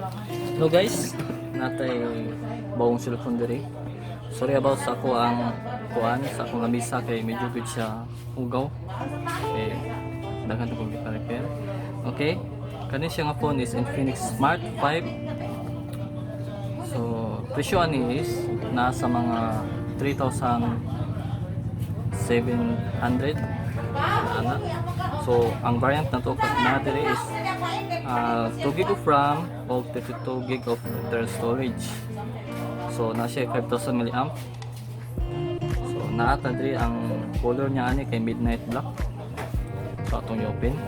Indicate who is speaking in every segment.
Speaker 1: Hello guys, natay bawong cellphone diri. Sorry about sa ako ang kuan sa akong abisa kay medyo good siya ugaw. Okay, daghan ko gi-repair. Okay, kani siya nga phone is Infinix Smart 5. So, presyo ani is nasa mga 3,700 ana. So, ang variant na to na diri is 2 GB of RAM o 32 GB of internal storage. So na siya 5,000 mAh. So naata diri ang color niya ani kay midnight black. So atong i-open.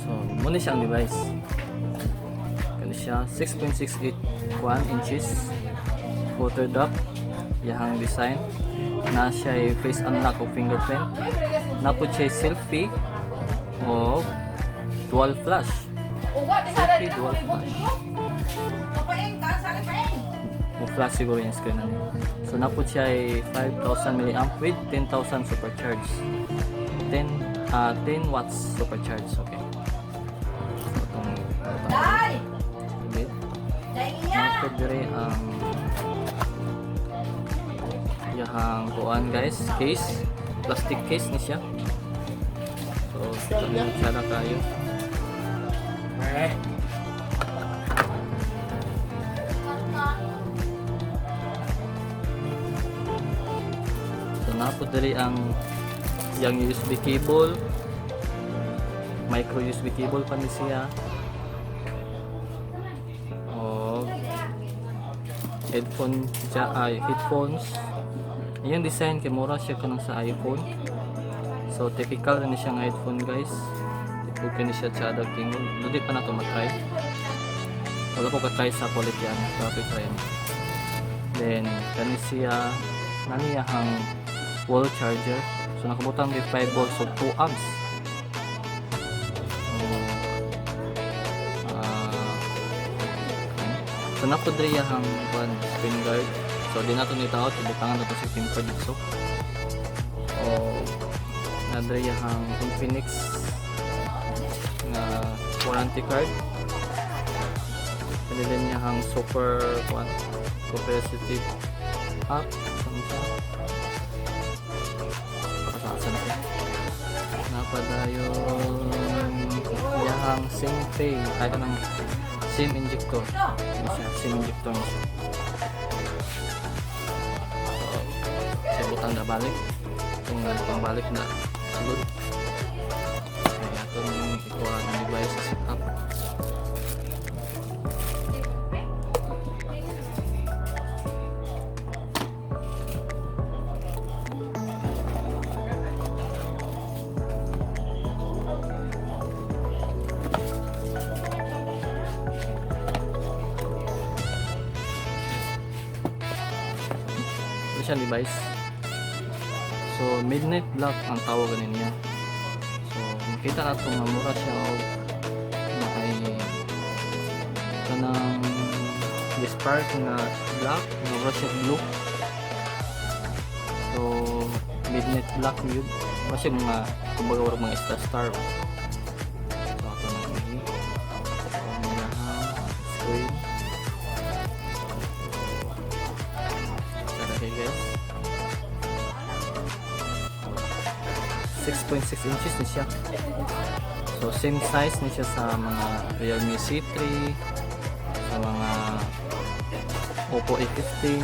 Speaker 1: So muna siyang device. Kani siya 6.68 inches photo drop. Yahang design na siya face unlock o fingerprint. Napod siya selfie o dual flash. Selfie dual flash. O flash siguro yung screen na niya. So napod siya ay 5,000 mAh with 10,000 supercharge. 10 watts supercharge. Okay. So itong napod dire ang yahang kuan guys, case, plastic case ni siya. So sana kayo. So napod diri ang yang USB cable, micro USB cable pa ni siya. O headphones. Yung design kay mura siya kanang sa iPhone. So typical rin siya ng headphone guys. Huwag ka siya tsadag tingin. Hindi pa na ito matry. Wala ko ka-try sa quality yan. So try yan. Then kani siya naniyahang wall charger. So nakabutang with 5 volts so 2 amps. So napodriyahang screen guard. So di nato ni tao tibutangan nato sa SIM card dito. O nadriyahang Infinix na warranty card. Pwede niya hang super comprehensive app. Pasasan siya. Napadayon yahang SIM tray. Ay kanang SIM injector. SIM injector niya. So butang na balik. Kung pambalik na sulod. Kaya itong ikuha ng device sa setup. Ito siya device. So midnight black ang tawagan niya. So makita nato nga mura siya og may kanang spark nga black, mura siya blue. So midnight black yun. Kasi mga kumbaga mga star. So ato na ini. Screen. Tara guys. 6.6 inches ni siya. So same size ni siya sa mga Realme C3, sa mga Oppo A15.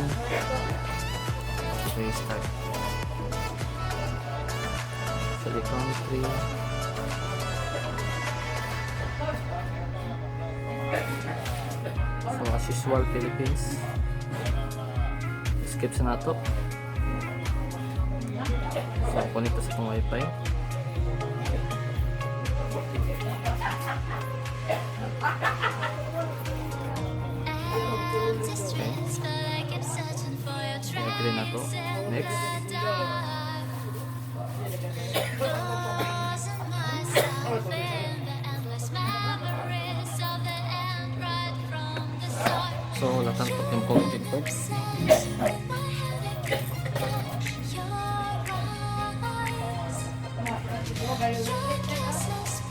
Speaker 1: Restart. Silicon 3. So as usual Philippines. Skip sa nato. So, connect sa itong wifi. Okay. Agree na to. Next. So, latang po yung content ko.
Speaker 2: Your kisses,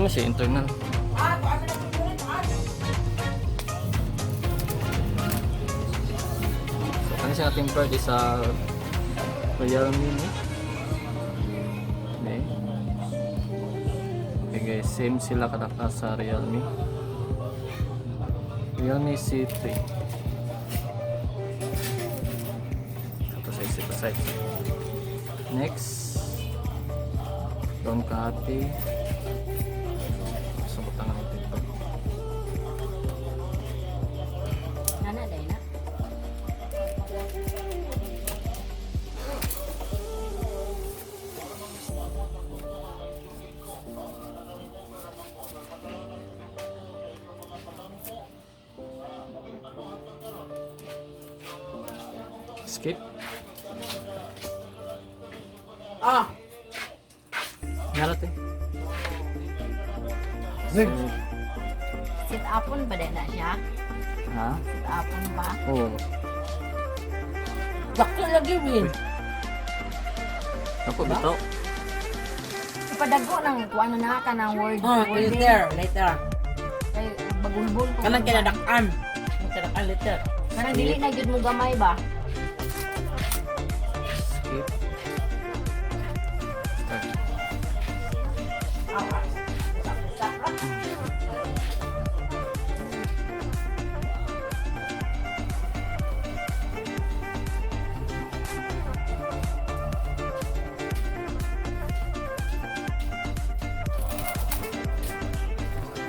Speaker 1: mo siya internal. So kani siya tempered is sa Realme ni. Okay. Okay guys, same sila kadaka sa Realme. Realme C3. Ito sa isip side. Next, doon kahati. Subutan natin ito.
Speaker 2: Nana day na.
Speaker 1: Skip. Ngalat eh.
Speaker 2: Sit upon ba din na siya?
Speaker 1: Ha?
Speaker 2: Sit upon ba?
Speaker 1: Oo.
Speaker 3: Bakit lagi, Win?
Speaker 1: Ako bitaw.
Speaker 2: Ipadago ng kuan na ka ng word. wording.
Speaker 3: Later.
Speaker 2: Kay bagulbol ko.
Speaker 3: Kanang kinadakan. Kinadakan later.
Speaker 2: Kanang dili na gyud mo gamay ba?
Speaker 1: Skip. Start.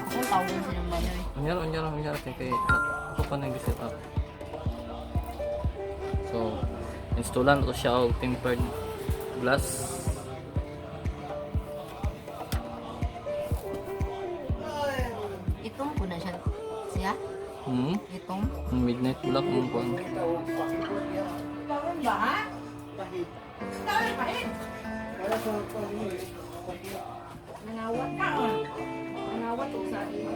Speaker 2: Akong tawon silang bayoy.
Speaker 1: Unyara kay ako pa nag-set up. So, installan ko siya og tempered glass.
Speaker 2: Itong ko na siya. Siya? Itong.
Speaker 1: Midnight bulak mong kuan.
Speaker 2: Nangawat ka. Nangawat ko sa iyo.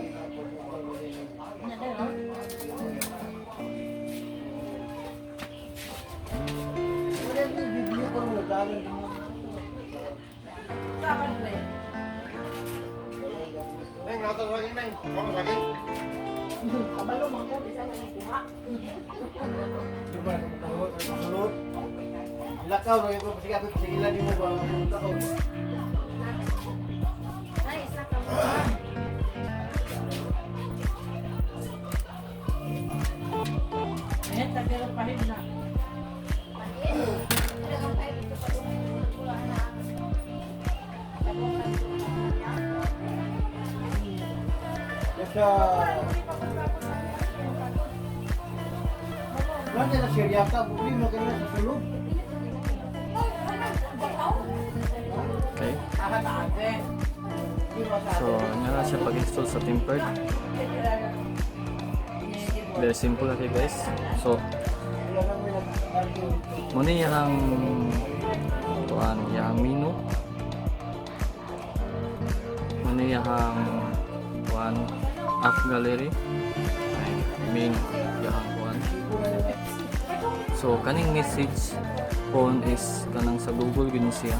Speaker 2: Kabalo mo ko bisa na kuha.
Speaker 4: Lakaw na yung sige ako sigilan mo ba ang taon.
Speaker 2: Ay, isa ka mo.
Speaker 3: Ayan, tapos pahit na.
Speaker 4: Sa Nanti na siya yata, bukli mo kayo sa sulog.
Speaker 1: Okay. So, nga siya pag-install sa tempered. Very simple okay guys. So, muna yung tuan, yung menu. Muna yung tuan, app gallery. Ay, main yung tuan. So, kaning message phone is kanang sa Google gini siya.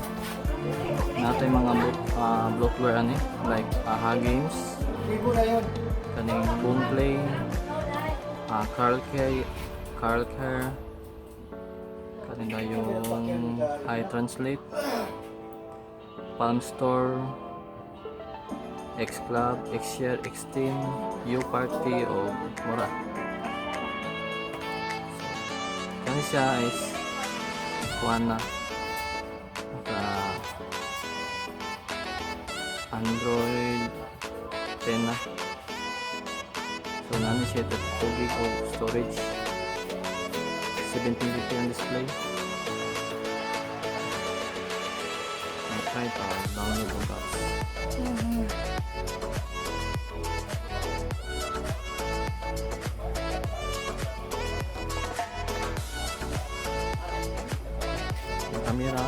Speaker 1: Natay mga bloatware ani like AHA Games,
Speaker 4: Libo na yun.
Speaker 1: kaning Boomplay, Carl Care, kaning na yung iTranslate, Palm Store, X Club, Xshare, Xteam, Uparty o mura. Kani siya is kuan na Android 10 na. So nani siya 2 gig of storage, 1750 ang display. Try to download ang apps. Yung camera,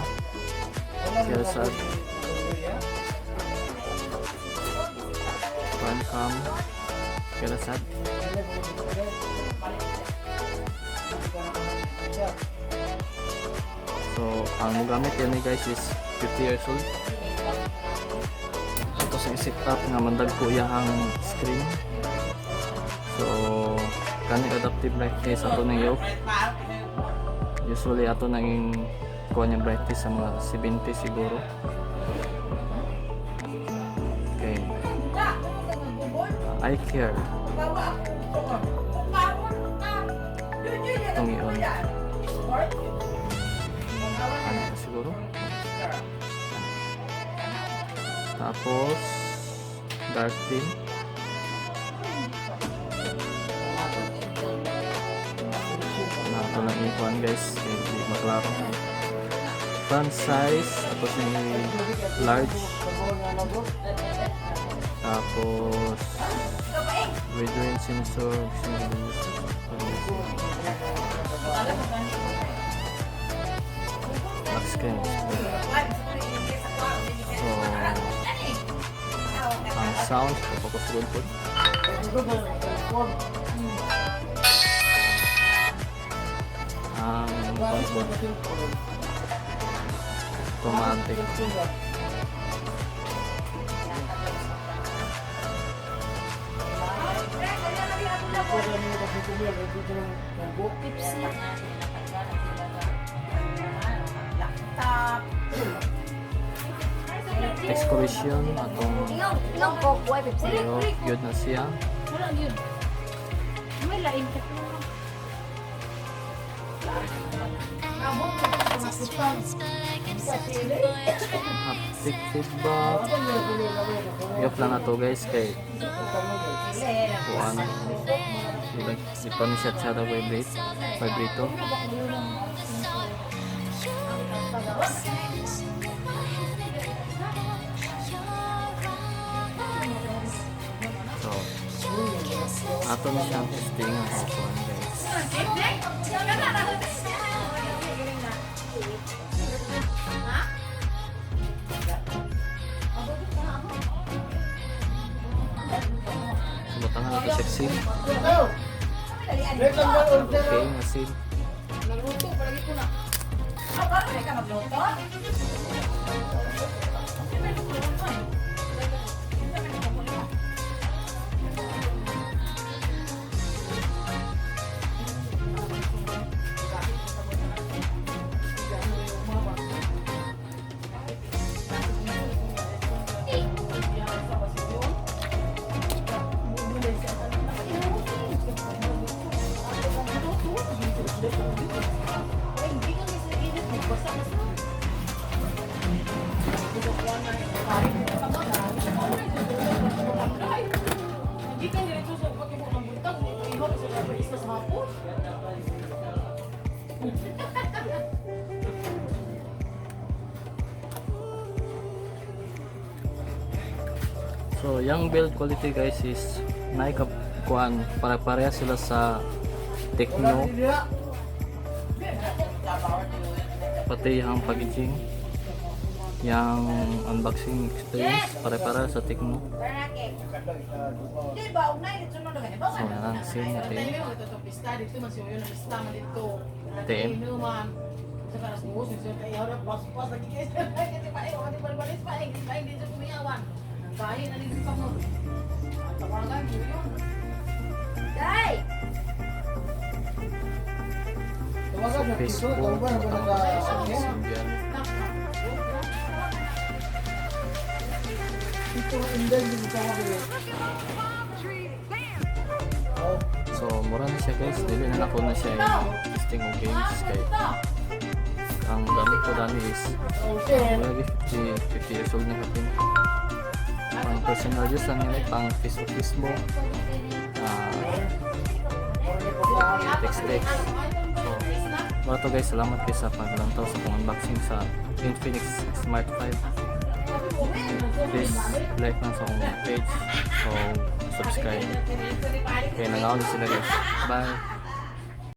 Speaker 1: Kelsad, front cam, Kelsad. So, ang gamit yan guys is 50 years old. Ito sa i-set up nga mandag ko iyang screen. So kani adaptive brightness ato nang yoke. Usually ato nang kuha niya brightness sa mga 70 siguro. Okay. I care. Itong i-on. Ano pa siguro? Tapos dark theme. Ito lang ikuan guys, hindi maklaro. Font size, tapos yung large. Tapos with range sensor. Black screen. So ang sound, focus good po. Automatic. Exclusion atong
Speaker 2: Ilang ko, buhay Pepsi.
Speaker 1: yun na siya.
Speaker 2: Wala yun. May lain ka.
Speaker 1: Haptic feedback. Yop lang na to guys kay kuan. Di pa ni siya vibrato. So ato na siyang testing ang kuan guys. Subutan nga natin check sim. Okay, na sim. So, yung build quality guys is naikakuan para pareha sila sa Tecno, pati yung packaging, yung unboxing experience para sa Tecno. So, yan, same natin. TM. So, Facebook, Messenger. So, mura na siya guys. Dili na ako na siya yung testing of games. Kaya ang dami ko is already 50 years old na kapin. Pang personal use lang nila, pang Facebook. Text. So, mura to guys. Salamat kayo sa paglantaw sa pang-unboxing sa Infinix Smart 5. Please like lang sa akong page. So, subscribe. Kaya nangaon sila guys. Bye!